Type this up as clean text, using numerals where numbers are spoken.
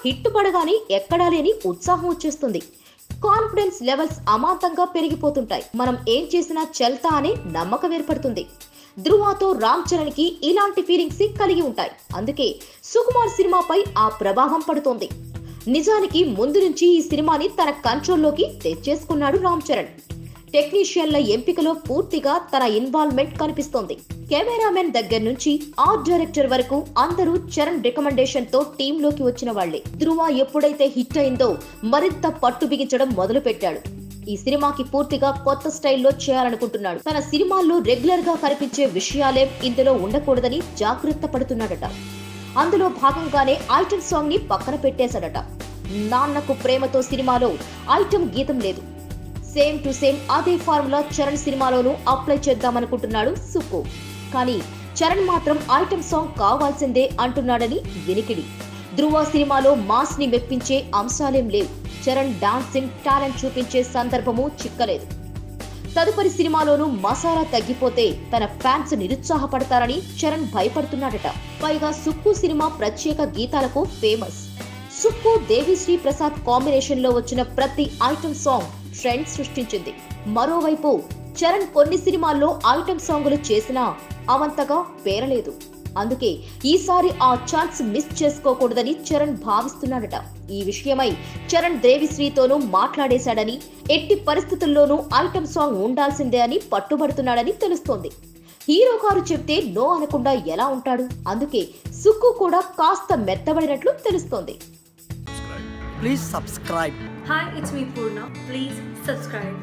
Hit పడగానే ఎక్కడా లేని ఉత్సాహం వచ్చేస్తుంది. కాన్ఫిడెన్స్ లెవెల్స్ అమాంతంగా పెరిగిపోతుంటాయి. మనం ఏం చేసినా చెల్తా అనే నమ్మకం ఏర్పడుతుంది. ధృవతో రామ్ చరణ్ కి ఇలాంటి ఫీలింగ్స్ కలిగి ఉంటాయి. అందుకే సుకుమార్ సినిమాపై ఆ ప్రభావం పడుతోంది. నిజానికి ముందు నుంచి ఈ సినిమాని తన కంట్రోల్లోకి తెచ్చేసుకున్నాడు రామ్ చరణ్. టెక్నీషియన్ల ఎంపికలో పూర్తిగా తన ఇన్వాల్వ్మెంట్ కనిపిస్తోంది. కెమెరామెన్ దగ్గర నుంచి ఆర్ట్ డైరెక్టర్ వరకు అందరూ చరణ్ రికమెండేషన్ తో టీంలోకి వచ్చిన వాళ్లే. ధృవ ఎప్పుడైతే హిట్ అయిందో మరింత పట్టు బిగించడం మొదలు పెట్టాడు. ఈ సినిమాకి పూర్తిగా కొత్త స్టైల్లో చేయాలనుకుంటున్నాడు. తన సినిమాల్లో రెగ్యులర్ గా కనిపించే విషయాలేం ఇందులో ఉండకూడదని జాగ్రత్త పడుతున్నాడట. అందులో భాగంగానే ఐటమ్ సాంగ్ ని పక్కన పెట్టేశాడట. నాన్నకు ప్రేమతో సినిమాలో ఐటమ్ గీతం లేదు. సేమ్ టు సేమ్ అదే ఫార్ములా చరణ్ సినిమాలోనూ అప్లై చేద్దామనుకుంటున్నాడు సుక్కు. కానీ చరణ్ మాత్రం ఐటమ్ సాంగ్ కావాల్సిందే అంటున్నాడని వినికిడి. ధృవ సినిమాలో మాస్ ని మెప్పించే అంశాలేం లేవు. చరణ్ డాన్సింగ్ టాలెంట్ చూపించే సందర్భము చిక్కలేదు. తదుపరి సినిమాలోనూ మసాలా తగ్గిపోతే తన ఫ్యాన్స్ నిరుత్సాహపడతారని చరణ్ భయపడుతున్నాడట. పైగా సుక్కు సినిమా ప్రత్యేక గీతాలకు ఫేమస్. సుక్కు దేవిశ్రీ ప్రసాద్ కాంబినేషన్ లో వచ్చిన ప్రతి ఐటమ్ సాంగ్ ట్రెండ్ సృష్టించింది. మరోవైపు చరణ్ కొన్ని సినిమాల్లో ఐటమ్ సాంగులు చేసినా అవంతగా పేరలేదు. అందుకే ఈసారి ఆ ఛాన్స్ మిస్ చేసుకోకూడదని చరణ్ భావిస్తున్నాడట. ఈ విషయమై చరణ్ దేవిశ్రీతోనూ మాట్లాడేశాడని, ఎట్టి పరిస్థితుల్లోనూ ఐటమ్ సాంగ్ ఉండాల్సిందే అని పట్టుబడుతున్నాడని తెలుస్తోంది. హీరో గారు చెప్తే నో అనకుండా ఎలా ఉంటాడు? అందుకే సుక్కు కూడా కాస్త మెత్తబడినట్లు తెలుస్తోంది. Please subscribe. Hi, it's me Purna. Please subscribe.